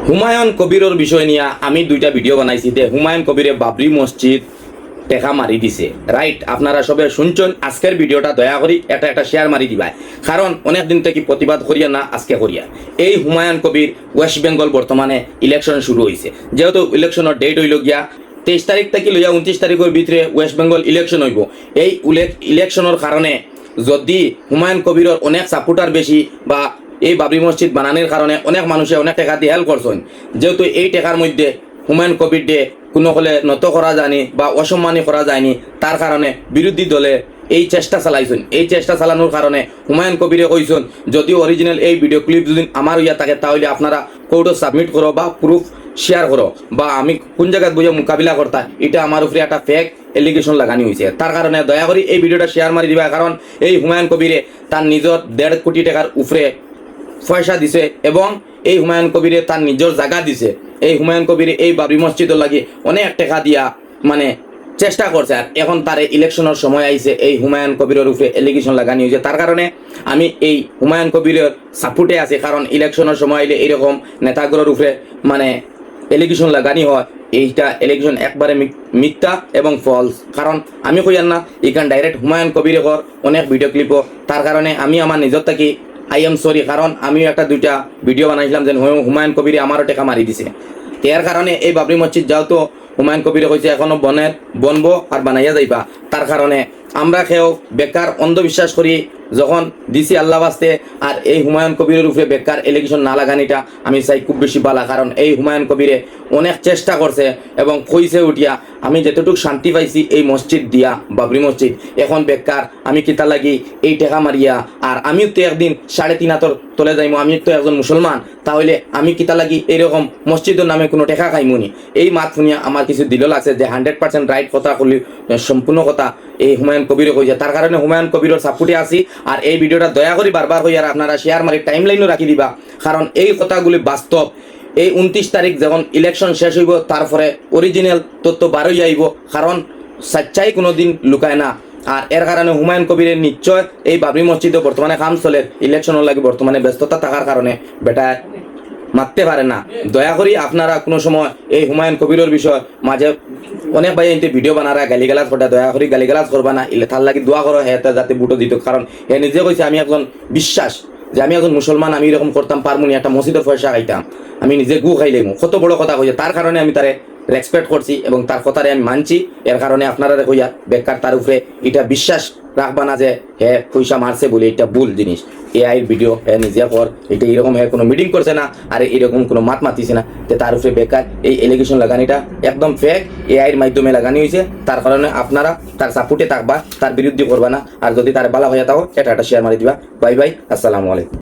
হুমায়ুন কবিরের বিষয় নিয়ে আমি দুইটা ভিডিও বানাইছি যে হুমায়ুন কবিরে বাবরি মসজিদ টেকা মারি দিছে রাইট। আপনারা সবে শুনছেন। আজকের ভিডিওটা দয়া করি একটা শেয়ার মারি দিবা, কারণ অনেক দিন থেকে প্রতিবাদ করিয়া না আজকে করিয়া। এই হুমায়ুন কবির ওয়েস্ট বেঙ্গল বর্তমানে ইলেকশন শুরু হয়েছে, যেহেতু ইলেকশনের ডেট হইল গিয়া 23 তারিখ থেকে লইয়া 29 তারিখের ভিতরে ওয়েস্ট বেঙ্গল ইলেকশন হইব। এই ইলেকশনের কারণে যদি হুমায়ুন কবিরের অনেক সাপোর্টার বেশি বা এই বাবরি মসজিদ বানানোর কারণে অনেক মানুষে অনেক টাকা দিয়ে হেল্প করছেন, যেহেতু এই টাকার মধ্যে হুমায়ুন কবির ডে কোনো হলে নত করা যায়নি বা অসম্মানী করা যায়নি, তার কারণে বিরোধী দলে এই চেষ্টা চালাইছেন। এই চেষ্টা চালানোর কারণে হুমায়ুন কবিরে কইছেন যদি অরিজিনাল এই ভিডিও ক্লিপ যদি আমার ইয়া থাকে তাহলে আপনারা কোর্টে সাবমিট করো বা প্রুফ শেয়ার করো, বা আমি কোন জায়গায় বুঝে মোকাবিলা করতা, এটা আমার উপরে একটা ফেক এলিগেশন লাগানি হয়েছে। তার কারণে দয়া করি এই ভিডিওটা শেয়ার মারি দিবা, কারণ এই হুমায়ুন কবিরে তার নিজের 1.5 কোটি টাকার উপরে পয়সা দিছে এবং এই হুমায়ুন কবিরে তার নিজের জায়গা দিছে। এই হুমায়ুন কবিরে এই বাবরি মসজিদের লাগি অনেক টাকা দিয়া মানে চেষ্টা করছে, আর এখন তার ইলেকশনের সময় আইছে এই হুমায়ুন কবিরের উপরে এলিগেশন লাগানি হয়েছে। তার কারণে আমি এই হুমায়ুন কবিরের সাপোর্টে আছি, কারণ ইলেকশনের সময় আইলে এইরকম নেতাগুলোর উপরে মানে এলিগেশন লাগানি হয়, এইটা এলিগেশন একবারে মিথ্যা এবং ফলস। কারণ আমি কইয়ার না এখান ডাইরেক্ট হুমায়ুন কবিরে কর অনেক ভিডিও ক্লিপও, তার কারণে আমি আমার নিজের থাকি আই এম সরি, কারণ আমিও একটা দুইটা ভিডিও বানাইছিলাম যে হুমায়ুন কবিরে আমারও টাকা মারি দিছে। এর কারণে এই বাবরি মসজিদ যেহেতু হুমায়ুন কবিরে কইছে এখনো বনবো আর বানাইয়া যাইবা, তার কারণে আমরা কেউ বেকার অন্ধবিশ্বাস করি যখন দিছি আল্লাহ বাস্তে, আর এই হুমায়ুন কবিরের উপরে বেকার এলিগেশন না লাগানিটা আমি চাই খুব বেশি বালা। কারণ এই হুমায়ুন কবিরে অনেক চেষ্টা করছে এবং কইছে উঠিয়া আমি যেতটুকু শান্তি পাইছি এই মসজিদ দিয়া বাবরি মসজিদ, এখন বেকার আমি কিতা লাগি এই টেকা মারিয়া, আর আমিও তো একদিন 3.5 হাতর তলে যাইমু, আমি তো একজন মুসলমান, তাহলে আমি কিতা লাগি এইরকম মসজিদের নামে কোনো টেকা খাইমুনি। এই মাত শুনিয়া আমার কিছু দিল লাগছে যে 100% রাইট কথা বলি, সম্পূর্ণ কথা এই হুমায়ুন কবিরে কইছে। তার কারণে হুমায়ুন কবিরের সাপোর্টে আছি, আর এই ভিডিওটা দয়া করে বারবার হইয়ার আপনারা শেয়ার মারি টাইম লাইনও রাখি দিবা, কারণ এই কথাগুলি বাস্তব। এই 29 তারিখ যখন ইলেকশন শেষ হইব তারপরে অরিজিনাল তথ্য বারোই আইব, কারণ সচ্চাই কোনোদিন লুকায় না। আর এর কারণে হুমায়ুন কবিরের নিশ্চয় এই বাবরি মসজিদে বর্তমানে কাম চলে, ইলেকশনের লাগে বর্তমানে ব্যস্ততা থাকার কারণে বেটা মারতে পারে না। দয়া করি আপনারা কোনো সময় এই হুমায়ুন কবিরের বিষয় মাঝে অনেক ভাই এনতে ভিডিও বানারা গালিগালাজ করে, দয়া করি গালিগালাজ করবা না, তার লাগে দোয়া করো হেতে যাতে বুটো দিত। কারণ হে নিজে কইছে আমি একজন বিশ্বাস যে আমি একজন মুসলমান, আমি এরকম করতাম পারমুনি, একটা মসজিদের পয়সা খাইতাম, আমি নিজে গু খাইলাম, কত বড় কথা কইছে। তার কারণে আমি তারে রেসপেক্ট করছি এবং তার কথারে আমি মানছি। এর কারণে আপনারা কইয়া বেকার তার উপরে এটা বিশ্বাস রাখবা না যে হে পয়সা মারছে বলে এটা ভুল জিনিস। এআইয়ের ভিডিও হে নিজে কর, এটা এরকম হে কোনো মিটিং করছে না আর এরকম কোনো মাত মাতিছে না, যে তার উপরে বেকার এই এলিগেশন লাগানিটা একদম ফেক, এআইয়ের মাধ্যমে লাগানি হয়েছে। তার কারণে আপনারা তার সাপোর্টে থাকবা, তার বিরুদ্ধে করবা না, আর যদি তার বালা হয়ে থাকো এটা শেয়ার মারি দিবা। বাই বাই, আসসালামু আলাইকুম।